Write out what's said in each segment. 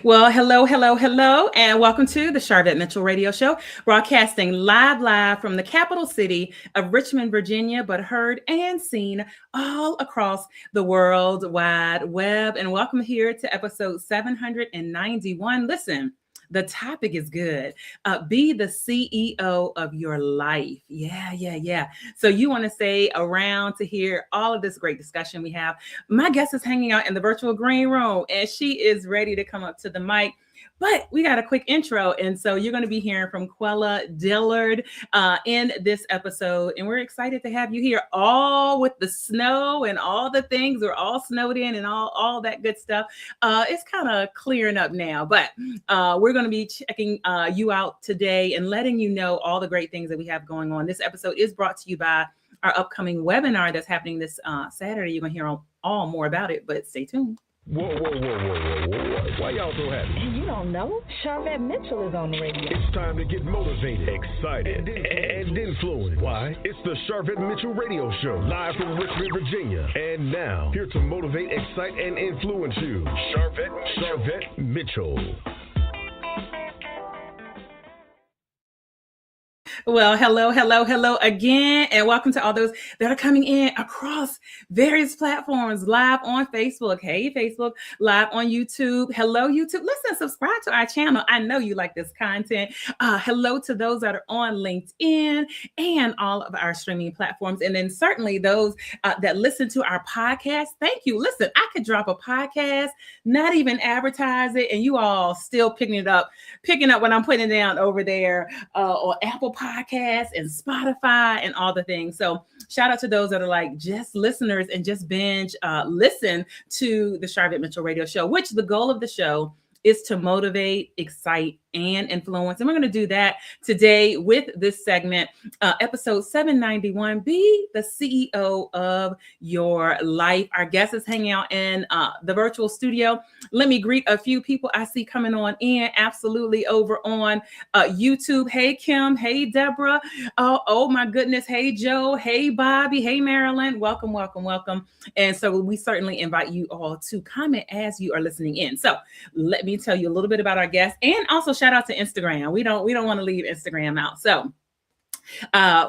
Well, hello, and welcome to the Sharvette Mitchell Radio Show, broadcasting live from the capital city of Richmond, Virginia, but heard and seen all across the World Wide Web. And welcome here to episode 791. Listen, the topic is good. Be the CEO of your life. Yeah. So you want to stay around to hear all of this great discussion we have. My guest is hanging out in the virtual green room, and she is ready to come up to the mic. But we got a quick intro. And so you're going to be hearing from Quella, Dillard in this episode. And we're excited to have you here, all with the snow and all the things. We're all snowed in and all that good stuff. It's kind of clearing up now, but we're going to be checking you out today and letting you know all the great things that we have going on. This episode is brought to you by our upcoming webinar that's happening this Saturday. You're going to hear all more about it, but stay tuned. Whoa. Why y'all so happy? You don't know? Sharvette Mitchell is on the radio. It's time to get motivated, excited, and influenced. Why? It's the Sharvette Mitchell Radio Show, live from Richmond, Virginia. And now, here to motivate, excite, and influence you, Sharvette Mitchell. Well, hello again, and welcome to all those that are coming in across various platforms, live on Facebook. Hey, Facebook, live on YouTube. Hello, YouTube. Listen, subscribe to our channel. I know you like this content. Hello to those that are on LinkedIn and all of our streaming platforms. And then certainly those that listen to our podcast. Thank you. Listen, I could drop a podcast, not even advertise it, and you all still picking up when I'm putting it down over there on Apple Podcasts and Spotify and all the things. So shout out to those that are like just listeners and just binge listen to the Sharvette Mitchell Radio Show, which the goal of the show is to motivate, excite, and influence. And we're going to do that today with this segment, episode 791, Be the CEO of Your Life. Our guest is hanging out in the virtual studio. Let me greet a few people I see coming on in, absolutely, over on YouTube. Hey, Kim. Hey, Deborah. Oh, my goodness. Hey, Joe. Hey, Bobby. Hey, Marilyn. Welcome. And so we certainly invite you all to comment as you are listening in. So let me tell you a little bit about our guest, and also shout out to Instagram. We don't want to leave Instagram out. So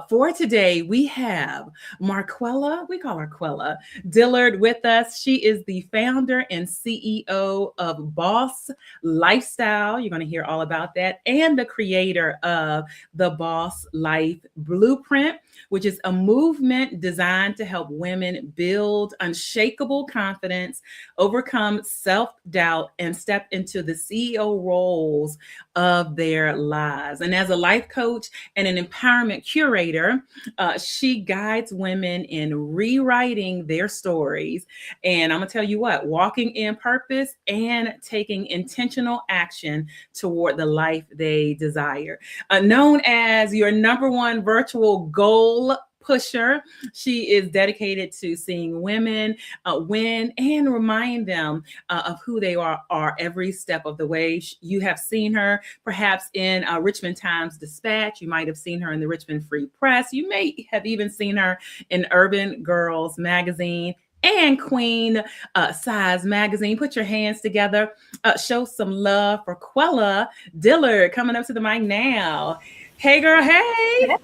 for today, we have Marquella, we call her Quella, Dillard with us. She is the founder and CEO of Bawse Lifestyle. You're going to hear all about that. And the creator of the Bawse Life Blueprint, which is a movement designed to help women build unshakable confidence, overcome self-doubt, and step into the CEO roles of their lives. And as a life coach and an empowerment curator, she guides women in rewriting their stories. And I'm gonna tell you what, walking in purpose and taking intentional action toward the life they desire. Known as your number one virtual goal pusher, she is dedicated to seeing women win and remind them of who they are every step of the way. You have seen her perhaps in Richmond Times-Dispatch. You might have seen her in the Richmond Free Press. You may have even seen her in Girlz Magazine and Queen Size Magazine. Put your hands together. Show some love for Quella Dillard coming up to the mic now. Hey, girl. Hey.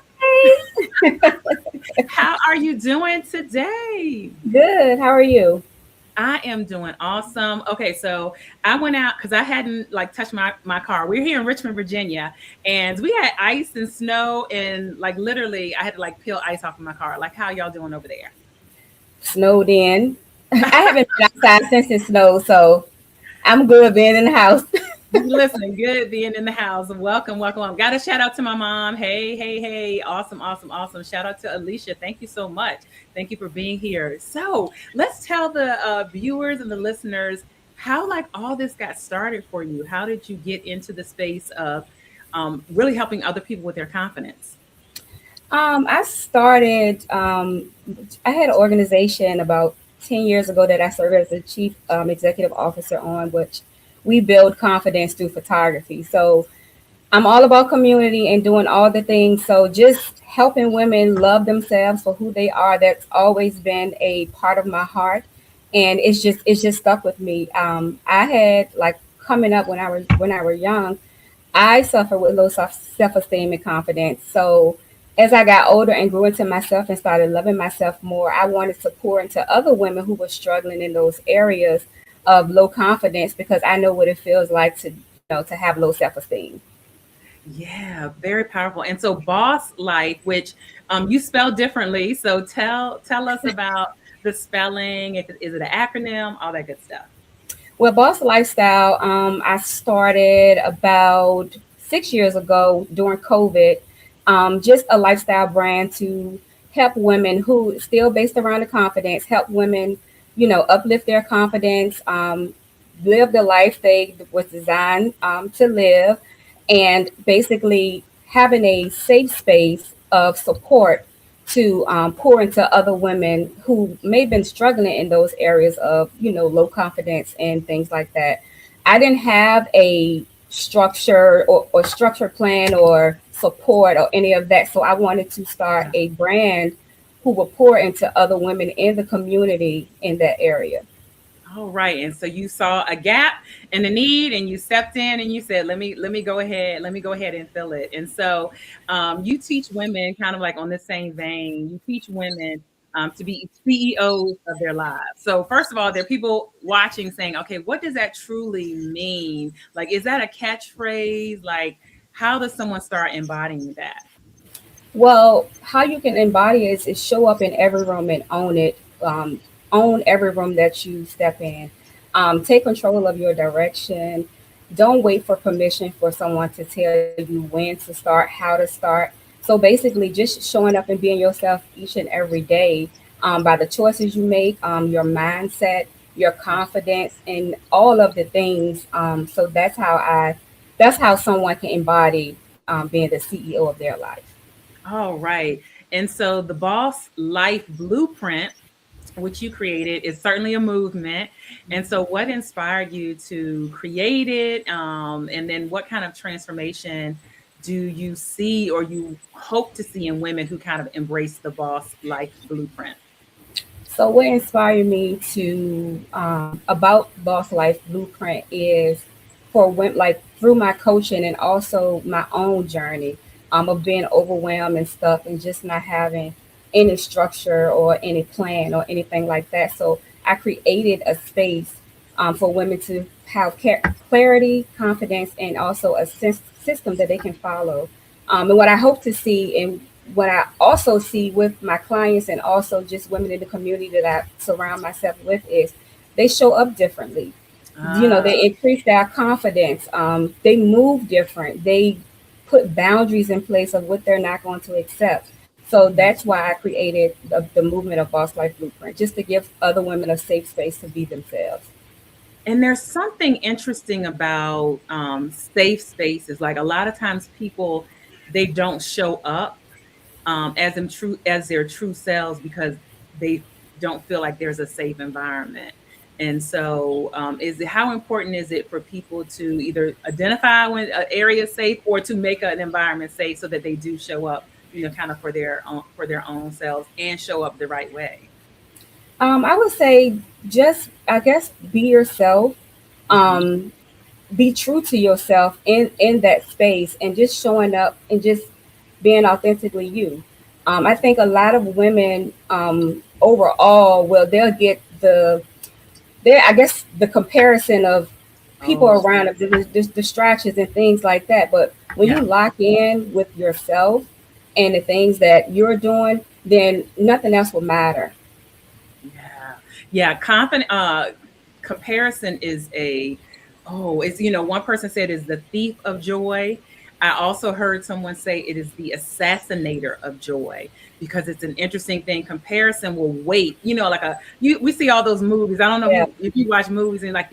How are you doing today? Good. How are you? I am doing awesome. Okay, so I went out because I hadn't touched my car. We're here in Richmond, Virginia, and we had ice and snow, and literally I had to peel ice off of my car. How y'all doing over there? Snowed in. I haven't been outside since it snowed, so I'm good being in the house. Listen, good being in the house. Welcome. Got a shout out to my mom. Hey. Awesome. Shout out to Alicia. Thank you so much. Thank you for being here. So let's tell the viewers and the listeners how all this got started for you. How did you get into the space of really helping other people with their confidence? I started, I had an organization about 10 years ago that I served as the chief executive officer on, which we build confidence through photography. So I'm all about community and doing all the things. So just helping women love themselves for who they are, that's always been a part of my heart. And it's just stuck with me. I had coming up when I was young, I suffered with low self-esteem and confidence. So as I got older and grew into myself and started loving myself more, I wanted to pour into other women who were struggling in those areas of low confidence, because I know what it feels like to, to have low self-esteem. Yeah, very powerful. And so Boss Life, which you spell differently. So tell us about the spelling. Is it an acronym? All that good stuff. Well, Boss Lifestyle, I started about 6 years ago during COVID, just a lifestyle brand to help women who still based around the confidence, help women, uplift their confidence, live the life they was designed to live, and basically having a safe space of support to pour into other women who may have been struggling in those areas of, low confidence and things like that. I didn't have a structure or structure plan or support or any of that. So I wanted to start a brand who will pour into other women in the community in that area. All right. And so you saw a gap and a need, and you stepped in and you said, let me go ahead and fill it. And so you teach women, kind of like on the same vein, you teach women to be CEOs of their lives. So first of all, there are people watching saying, okay, what does that truly mean? Like, is that a catchphrase? Like, how does someone start embodying that? Well, how you can embody it is show up in every room and own it. Own every room that you step in. Take control of your direction. Don't wait for permission for someone to tell you when to start, how to start. So basically, just showing up and being yourself each and every day, by the choices you make, your mindset, your confidence, and all of the things. So that's how someone can embody being the CEO of their life. All right. And so the Boss Life Blueprint, which you created, is certainly a movement. And so what inspired you to create it? And then what kind of transformation do you see or you hope to see in women who kind of embrace the Boss Life Blueprint? So what inspired me to about Boss Life Blueprint is for women, like through my coaching and also my own journey of being overwhelmed and stuff and just not having any structure or any plan or anything like that. So I created a space for women to have clarity, confidence, and also a system that they can follow. And what I hope to see, and what I also see with my clients and also just women in the community that I surround myself with, is they show up differently. They increase their confidence. They move different. They put boundaries in place of what they're not going to accept. So that's why I created the movement of Boss Life Blueprint, just to give other women a safe space to be themselves. And there's something interesting about safe spaces. Like a lot of times people, they don't show up as their true selves because they don't feel like there's a safe environment. And so how important is it for people to either identify when an area is safe or to make an environment safe so that they do show up, kind of for their own selves and show up the right way? I would say just, I guess, be yourself, be true to yourself in that space, and just showing up and just being authentically you. I think a lot of women overall, well, they'll get I guess the comparison of people around them, the distractions and things like that. But when you lock in with yourself and the things that you're doing, then nothing else will matter. Yeah. Comparison is one person said is the thief of joy. I also heard someone say it is the assassinator of joy, because it's an interesting thing. Comparison will wait, we see all those movies. I don't know if you watch movies and like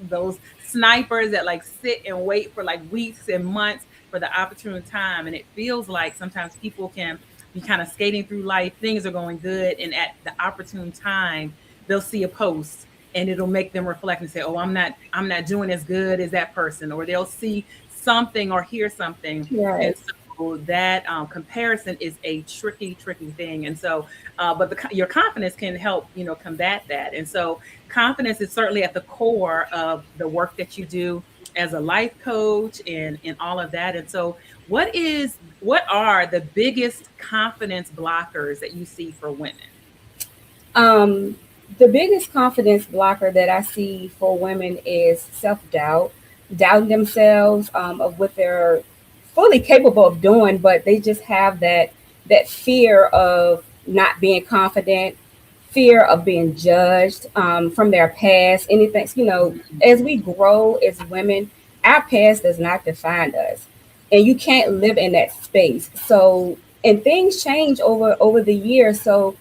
those snipers that like sit and wait for like weeks and months for the opportune time. And it feels like sometimes people can be kind of skating through life. Things are going good. And at the opportune time, they'll see a post and it'll make them reflect and say, oh, I'm not doing as good as that person. Or they'll see something or hear something. Right. And so that comparison is a tricky thing. And so, but your confidence can help, combat that. And so confidence is certainly at the core of the work that you do as a life coach and all of that. And so what are the biggest confidence blockers that you see for women? The biggest confidence blocker that I see for women is self-doubt, doubting themselves of what they're fully capable of doing, but they just have that fear of not being confident, fear of being judged from their past, anything. As we grow as women, our past does not define us, and you can't live in that space. So, and things change over the years. So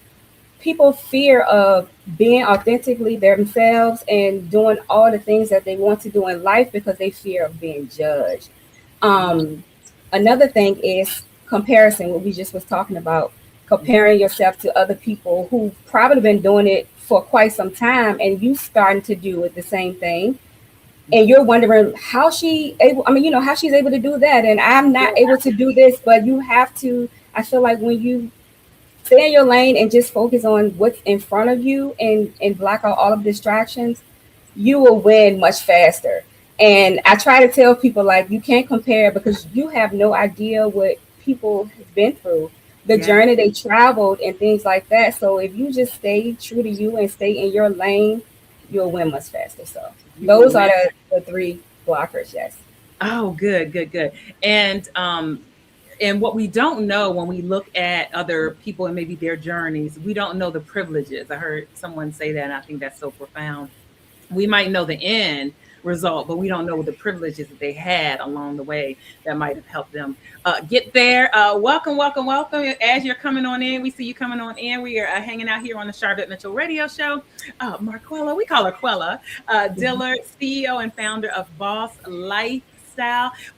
people fear of being authentically themselves and doing all the things that they want to do in life because they fear of being judged. Another thing is comparison, what we just was talking about, comparing yourself to other people who've probably been doing it for quite some time, and you starting to do it the same thing. And you're wondering how she's able to do that. And I'm not able to do this, but you have to, I feel like when you stay in your lane and just focus on what's in front of you and block out all of the distractions, you will win much faster. And I try to tell people, like, you can't compare because you have no idea what people have been through, the journey they traveled and things like that. So if you just stay true to you and stay in your lane, you'll win much faster. So those are the three blockers. Yes. Oh, good. And what we don't know when we look at other people and maybe their journeys, we don't know the privileges. I heard someone say that, and I think that's so profound. We might know the end result, but we don't know the privileges that they had along the way that might have helped them get there. Welcome. As you're coming on in, we see you coming on in. We are hanging out here on the Sharvette Mitchell Radio Show. Marquella, we call her Quella, Dillard, CEO and founder of Bawse Life.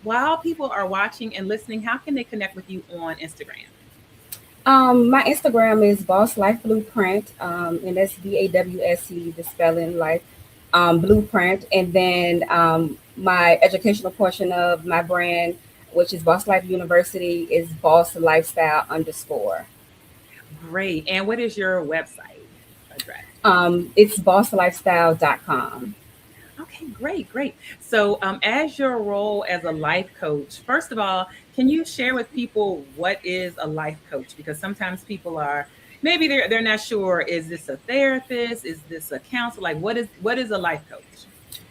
While people are watching and listening, how can they connect with you on Instagram? My Instagram is Bawse Life Blueprint, and that's BAWSE, the spelling life, Blueprint. And then my educational portion of my brand, which is Bawse Life University, is Bawse Lifestyle _ Great. And what is your website address? It's bawselifestyle.com. Okay, great. So as your role as a life coach, first of all, can you share with people what is a life coach? Because sometimes people are, maybe they're not sure, is this a therapist? Is this a counselor? Like, what is a life coach?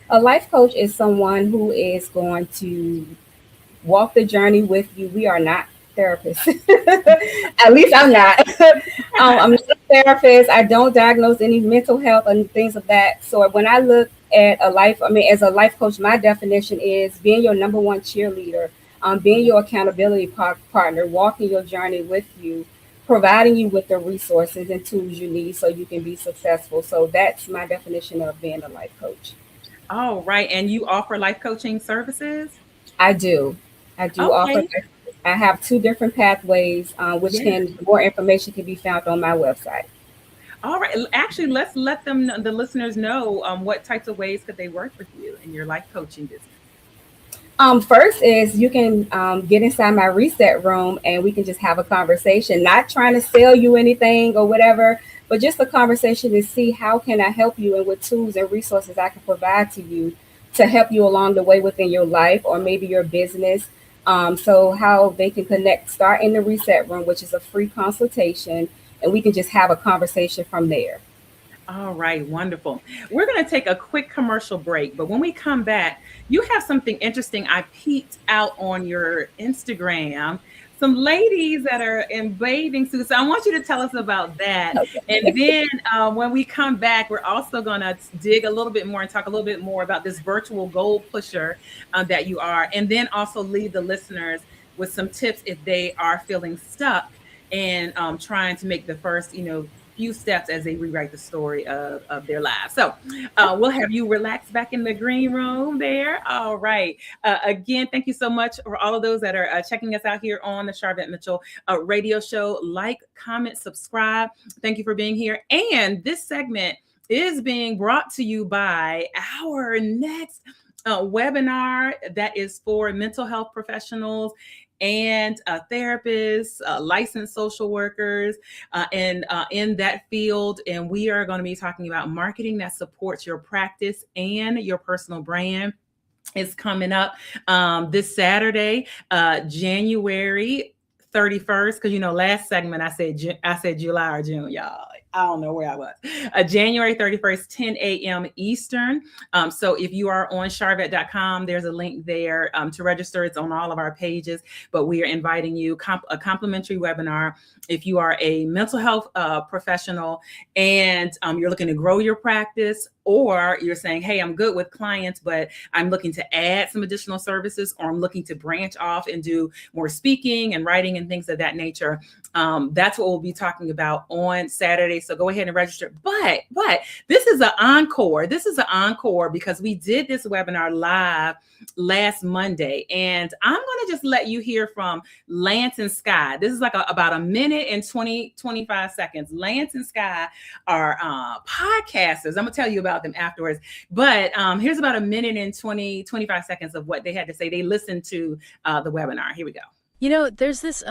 A life coach is someone who is going to walk the journey with you. We are not therapists. At least I'm not. I'm not a therapist. I don't diagnose any mental health and things of that. So when I look at as a life coach, my definition is being your number one cheerleader, being your accountability partner, walking your journey with you, providing you with the resources and tools you need so you can be successful. So that's my definition of being a life coach. All right. And you offer life coaching services? I do offer. I have 2 different pathways, more information can be found on my website. All right. Actually, let's let the listeners know what types of ways could they work with you in your life coaching business. First is you can get inside my reset room and we can just have a conversation, not trying to sell you anything or whatever, but just a conversation to see how can I help you and what tools and resources I can provide to you to help you along the way within your life or maybe your business. So how they can connect, start in the reset room, which is a free consultation, and we can just have a conversation from there. All right, wonderful. We're going to take a quick commercial break, but when we come back, you have something interesting I peeked out on your Instagram. Some ladies that are in bathing suits. So I want you to tell us about that. Okay. And then when we come back, we're also going to dig a little bit more and talk a little bit more about this virtual goal pusher that you are. And then also leave the listeners with some tips if they are feeling stuck and trying to make the first, few steps as they rewrite the story of their lives. So we'll have you relax back in the green room there. All right. Again, thank you so much for all of those that are checking us out here on the Sharvette Mitchell radio show. Like, comment, subscribe. Thank you for being here. And this segment is being brought to you by our next webinar that is for mental health professionals and therapists, licensed social workers, and in that field. And we are going to be talking about marketing that supports your practice and your personal brand. Is coming up this Saturday, January 31st, because last segment I said July or June, y'all. I don't know where I was. January 31st, 10 a.m. Eastern. So if you are on Sharvette.com, there's a link there to register. It's on all of our pages, but we are inviting you a complimentary webinar. If you are a mental health professional and you're looking to grow your practice, or you're saying, hey, I'm good with clients, but I'm looking to add some additional services, or I'm looking to branch off and do more speaking and writing and things of that nature. That's what we'll be talking about on Saturday. So go ahead and register. But this is an encore. This is an encore because we did this webinar live last Monday. And I'm going to just let you hear from Lance and Sky. This is like about a minute and 25 seconds. Lance and Sky are podcasters. I'm going to tell you about them afterwards. But here's about a minute and 25 seconds of what they had to say. They listened to the webinar. Here we go. There's this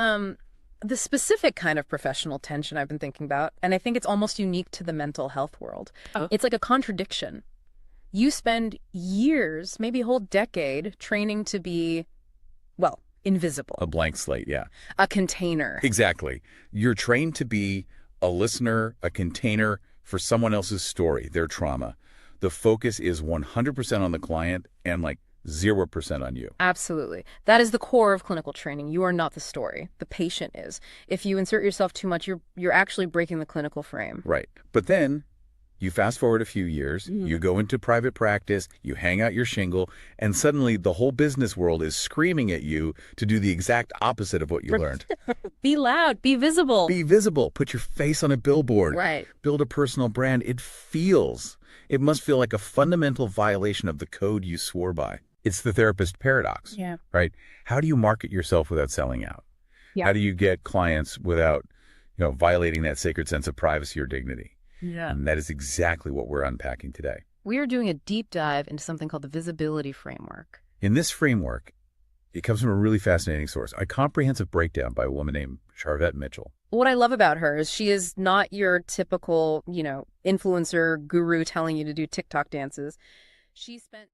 the specific kind of professional tension I've been thinking about, and I think it's almost unique to the mental health world. Oh. It's like a contradiction. You spend years, maybe a whole decade, training to be, well, invisible. A blank slate, yeah. A container. Exactly. You're trained to be a listener, a container for someone else's story, their trauma. The focus is 100% on the client and like 0% on you. Absolutely. That is the core of clinical training. You are not the story. The patient is. If you insert yourself too much, you're actually breaking the clinical frame. Right. But then you fast forward a few years, you go into private practice, you hang out your shingle, and suddenly the whole business world is screaming at you to do the exact opposite of what you learned. Be loud. Be visible. Be visible. Put your face on a billboard. Right. Build a personal brand. It must feel like a fundamental violation of the code you swore by. It's the therapist paradox, right? How do you market yourself without selling out? Yeah. How do you get clients without, violating that sacred sense of privacy or dignity? Yeah. And that is exactly what we're unpacking today. We are doing a deep dive into something called the visibility framework. In this framework, it comes from a really fascinating source, a comprehensive breakdown by a woman named Sharvette Mitchell. What I love about her is she is not your typical, influencer guru telling you to do TikTok dances. She spent...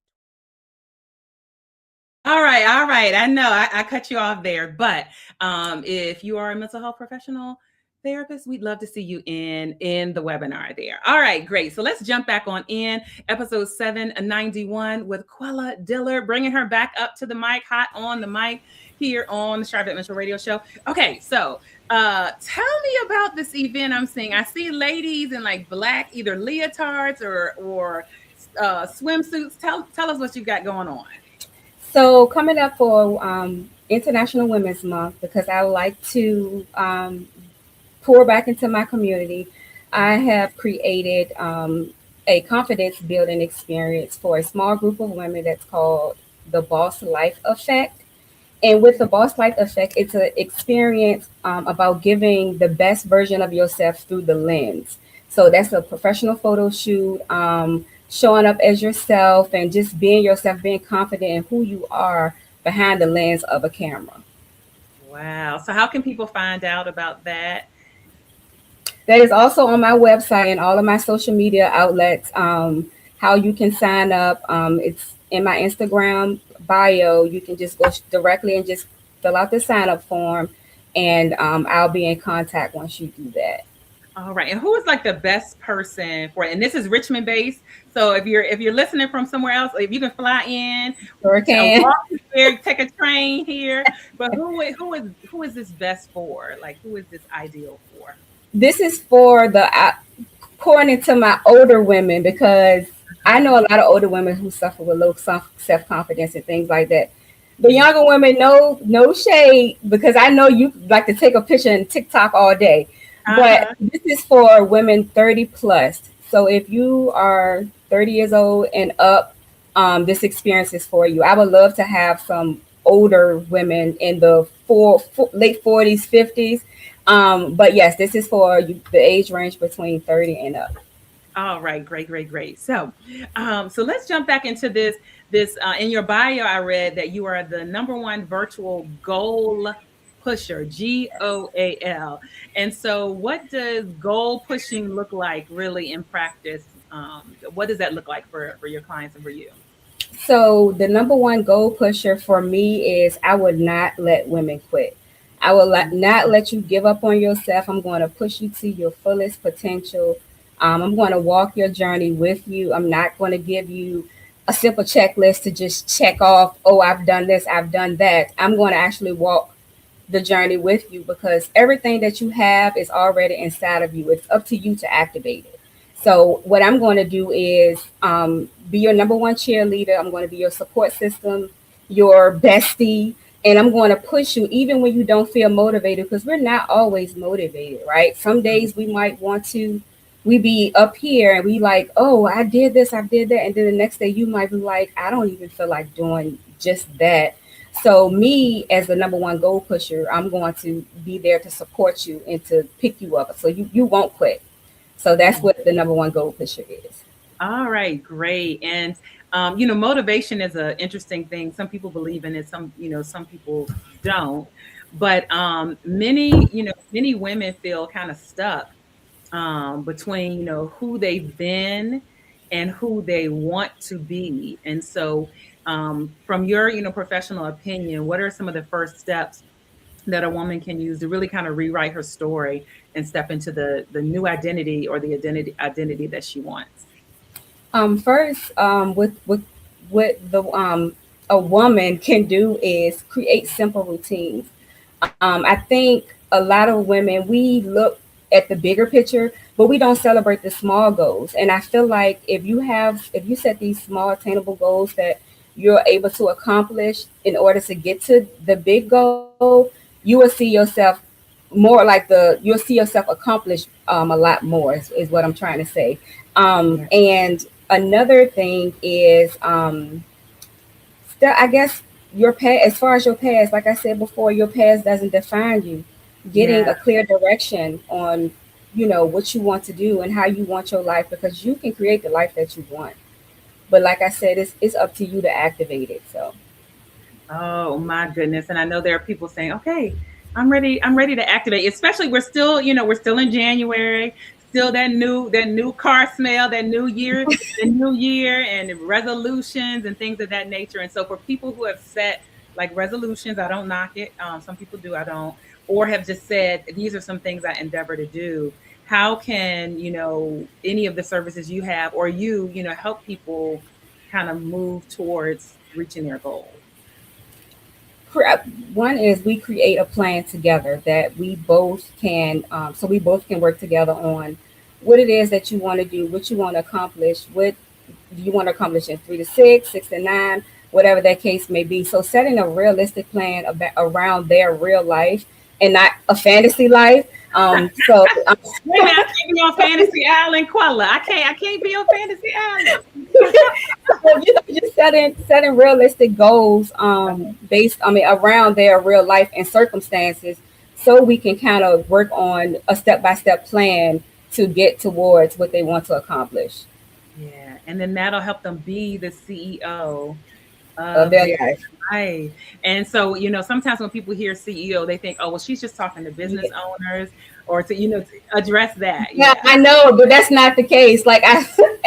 All right. I know I cut you off there, but if you are a mental health professional therapist, we'd love to see you in the webinar there. All right, great. So let's jump back on in episode 791 with Quella Dillard, bringing her back up to the mic, hot on the mic here on the Sharvette Mitchell Radio Show. Okay, so tell me about this event I'm seeing. I see ladies in like black, either leotards or swimsuits. Tell us what you got going on. So coming up for International Women's Month, because I like to pour back into my community, I have created a confidence building experience for a small group of women that's called the Bawse Life Effect. And with the Bawse Life Effect, it's an experience about giving the best version of yourself through the lens. So that's a professional photo shoot, showing up as yourself and just being yourself, being confident in who you are behind the lens of a camera. Wow. So how can people find out about that? That is also on my website and all of my social media outlets, how you can sign up. It's in my Instagram bio. You can just go directly and just fill out the sign up form, and I'll be in contact once you do that. All right. And who is like the best person for it? And this is Richmond based. So if you're listening from somewhere else, if you can fly in, sure can. Walk here, take a train here. But who is this best for? Like, who is this ideal for? This is for pouring into my older women, because I know a lot of older women who suffer with low self-confidence and things like that. The younger women, no shade, because I know you like to take a picture and TikTok all day. But this is for women 30 plus. So if you are 30 years old and up, this experience is for you. I would love to have some older women in the late 40s, 50s. But yes, this is for the age range between 30 and up. All right, great. So, so let's jump back into this. In your bio, I read that you are the #1 virtual goal pusher, GOAL. And so, what does goal pushing look like really in practice? What does that look like for your clients and for you? So the #1 goal pusher for me is I would not let women quit. I will not let you give up on yourself. I'm going to push you to your fullest potential. I'm going to walk your journey with you. I'm not going to give you a simple checklist to just check off, oh, I've done this, I've done that. I'm going to actually walk the journey with you because everything that you have is already inside of you. It's up to you to activate it. So what I'm going to do is be your #1 cheerleader. I'm going to be your support system, your bestie, and I'm going to push you even when you don't feel motivated because we're not always motivated, right? Some days we might want to, we be up here and we like, oh, I did this, I did that. And then the next day you might be like, I don't even feel like doing just that. So me as the #1 goal pusher, I'm going to be there to support you and to pick you up so you won't quit. So that's what the #1 goal pusher is. All right, great. And motivation is an interesting thing. Some people believe in it, some people don't. But many women feel kind of stuck between who they've been and who they want to be. And so from your professional opinion, what are some of the first steps that a woman can use to really kind of rewrite her story and step into the new identity or the identity that she wants? First, what a woman can do is create simple routines. I think a lot of women, we look at the bigger picture, but we don't celebrate the small goals. And I feel like if you set these small attainable goals that you're able to accomplish in order to get to the big goal, you will see yourself more like you'll see yourself accomplish a lot more is what I'm trying to say. And another thing is I guess your past, as far as your past, like I said before, your past doesn't define you. Getting a clear direction on, what you want to do and how you want your life, because you can create the life that you want. But like I said, it's up to you to activate it. So. Oh my goodness. And I know there are people saying, okay, I'm ready to activate, especially we're still in January, still that new car smell, that new year, the new year and resolutions and things of that nature. And so for people who have set like resolutions, I don't knock it. Some people do, I don't, or have just said, these are some things I endeavor to do. How can, any of the services you have or help people kind of move towards reaching their goals? One is we create a plan together that we both can, so we both can work together on what it is that you want to do, what you want to accomplish, what do you want to accomplish in 3 to 6, 6 to 9, whatever that case may be. So setting a realistic plan around their real life and not a fantasy life. I can't be on Fantasy Island, Quella. I can't be on Fantasy Island. So, just setting realistic goals based around their real life and circumstances, so we can kind of work on a step-by-step plan to get towards what they want to accomplish. Yeah, and then that'll help them be the CEO of their life. Right. And so, sometimes when people hear CEO, they think, oh, well, she's just talking to business owners or to, to address that. Yeah, I know, but that's not the case. Like from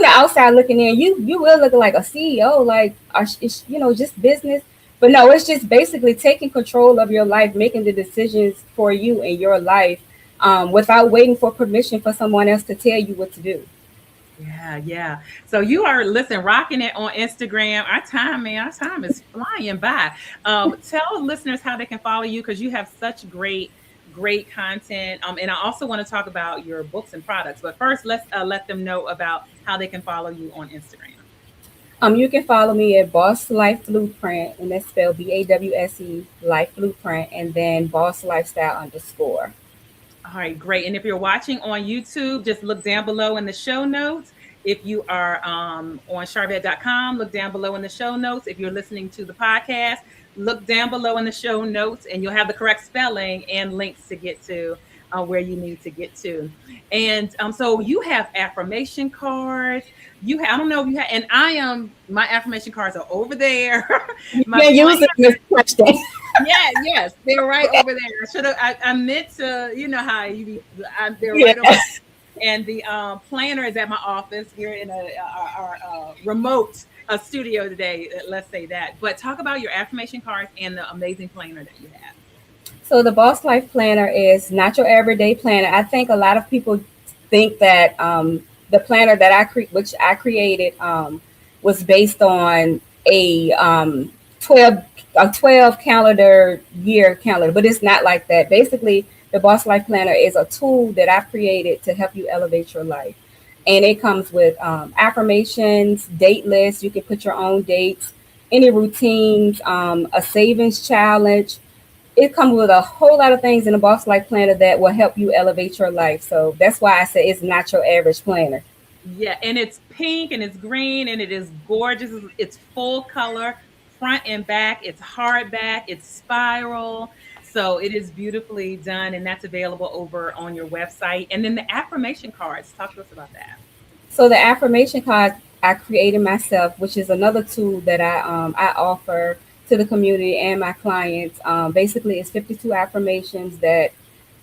the outside looking in, you will look like a CEO, like, just business. But no, it's just basically taking control of your life, making the decisions for you in your life without waiting for permission for someone else to tell you what to do. Yeah. So you are, rocking it on Instagram. Our time is flying by. Tell listeners how they can follow you, because you have such great content. And I also want to talk about your books and products. But first, let's let them know about how they can follow you on Instagram. You can follow me at Bawse Life Blueprint, and that's spelled BAWSE Life Blueprint, and then Bawse Lifestyle _ All right, great. And if you're watching on YouTube, just look down below in the show notes. If you are on Sharvette.com, look down below in the show notes. If you're listening to the podcast, look down below in the show notes, and you'll have the correct spelling and links to get to where you need to get to. And so you have affirmation cards. You have, I don't know if you have, and my affirmation cards are over there. Use this question. Yes, they're right over there. I meant to, you know how you be, they're right over there. And the planner is at my office. We're in our remote studio today, let's say that. But talk about your affirmation cards and the amazing planner that you have. So the Bawse Life Planner is not your everyday planner. I think a lot of people think that the planner that which I created was based on a 12 calendar year calendar, but it's not like that. Basically, the Bawse Life Planner is a tool that I've created to help you elevate your life. And it comes with affirmations, date lists. You can put your own dates, any routines, a savings challenge. It comes with a whole lot of things in the Bawse Life Planner that will help you elevate your life. So that's why I say it's not your average planner. Yeah, and it's pink and it's green and it is gorgeous. It's full color, front and back. It's hardback. It's spiral. So it is beautifully done, and that's available over on your website. And then the affirmation cards. Talk to us about that. So the affirmation cards I created myself, which is another tool that I offer to the community and my clients. Basically, it's 52 affirmations that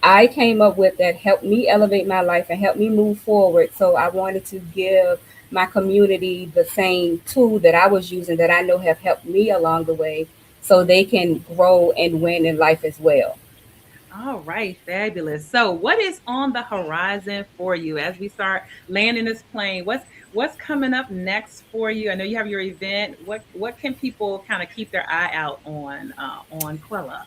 I came up with that helped me elevate my life and help me move forward. So I wanted to give my community the same tool that I was using that I know have helped me along the way, so they can grow and win in life as well. All right, fabulous. So what is on the horizon for you as we start landing this plane? What's coming up next for you? I know you have your event. What can people kind of keep their eye out on Quella?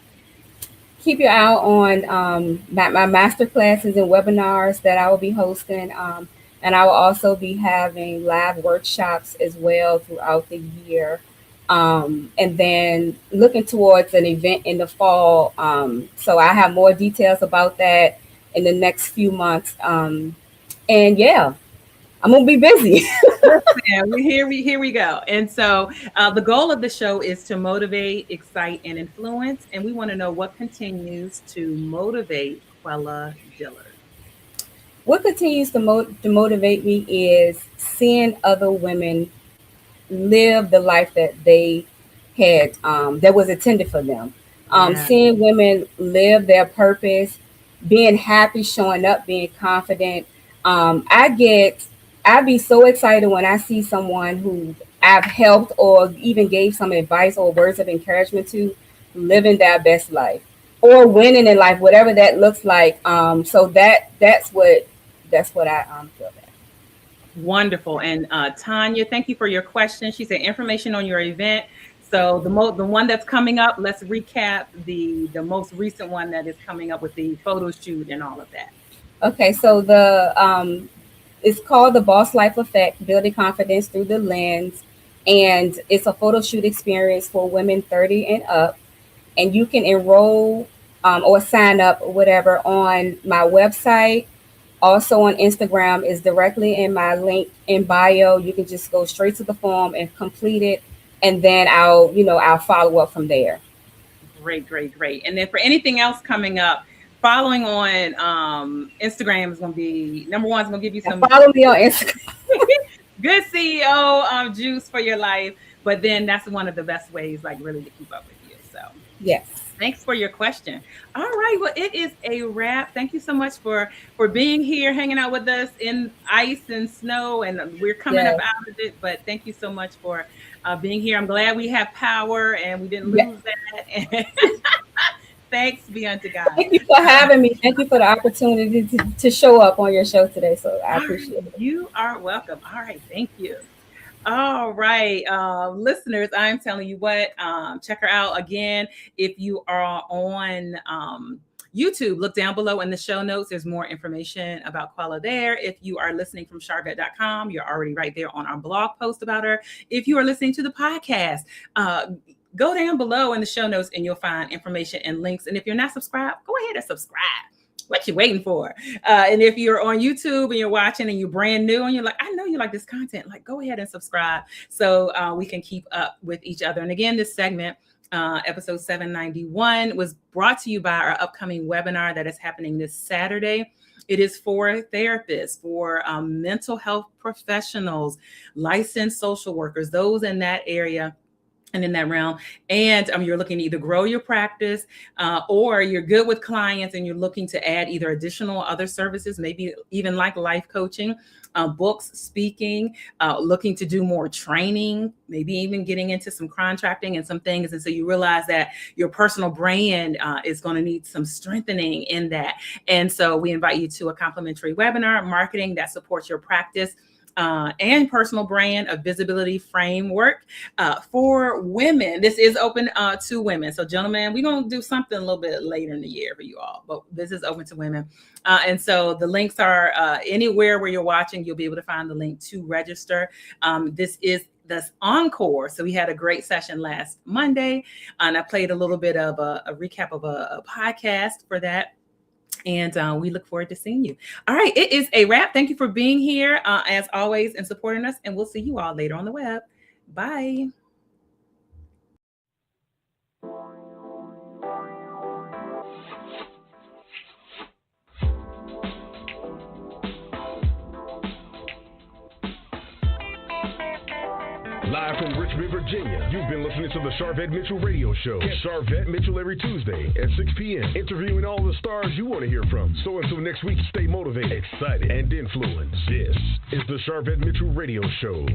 Keep your eye out on my master classes and webinars that I will be hosting. And I will also be having live workshops as well throughout the year. And then looking towards an event in the fall. So I have more details about that in the next few months. And yeah, I'm gonna be busy. Here we go. And so the goal of the show is to motivate, excite, and influence. And we want to know what continues to motivate Quella Dillard. What continues to motivate me is seeing other women live the life that they had, that was intended for them. Seeing women live their purpose, being happy, showing up, being confident. I'd be so excited when I see someone who I've helped or even gave some advice or words of encouragement to living their best life or winning in life, whatever that looks like. So that's what I feel that. Wonderful. And Tanya, thank you for your question. She said information on your event. So the one that's coming up, let's recap the most recent one that is coming up with the photo shoot and all of that. Okay, so it's called the Bawse Life Effect, Building Confidence Through the Lens. And it's a photo shoot experience for women 30 and up. And you can enroll or sign up or whatever on my website. Also on Instagram is directly in my link in bio. You can just go straight to the form and complete it. And then I'll follow up from there. Great. And then for anything else coming up, following on Instagram is going to be number one. It's going to give you some. Follow me on Instagram. Good CEO juice for your life. But then that's one of the best ways, like really to keep up with you. So yes. Thanks for your question. All right. Well, it is a wrap. Thank you so much for being here, hanging out with us in ice and snow. And we're coming up out of it. But thank you so much for being here. I'm glad we have power and we didn't lose that. Thanks be unto God. Thank you for having me. Thank you for the opportunity to show up on your show today. So I appreciate it. You are welcome. All right. Thank you. All right, listeners, I'm telling you what, check her out again. If you are on YouTube, look down below in the show notes. There's more information about Quella there. If you are listening from Sharvette.com, you're already right there on our blog post about her. If you are listening to the podcast, go down below in the show notes and you'll find information and links. And if you're not subscribed, go ahead and subscribe. What you waiting for? And if you're on YouTube and you're watching and you're brand new and you're like, I know you like this content, like go ahead and subscribe so we can keep up with each other. And again, this segment Episode 791 was brought to you by our upcoming webinar that is happening this Saturday. It is for therapists, for mental health professionals, licensed social workers, those in that area and in that realm. And you're looking to either grow your practice or you're good with clients and you're looking to add either additional other services, maybe even like life coaching, books, speaking, looking to do more training, maybe even getting into some contracting and some things. And so you realize that your personal brand is going to need some strengthening in that. And so we invite you to a complimentary webinar, Marketing That Supports Your Practice and Personal Brand, a Visibility Framework for women. This is open to women. So gentlemen, we're going to do something a little bit later in the year for you all, but this is open to women. And so the links are anywhere where you're watching, you'll be able to find the link to register. This is the encore. So we had a great session last Monday, and I played a little bit of a recap of a podcast for that. And we look forward to seeing you. All right, it is a wrap. Thank you for being here, as always, and supporting us. And we'll see you all later on the web. Bye. Live from Richmond, Virginia, you've been listening to the Sharvette Mitchell Radio Show. Get Sharvette Mitchell every Tuesday at 6 p.m. interviewing all the stars you want to hear from. So until next week, stay motivated, excited, and influenced. This is the Sharvette Mitchell Radio Show.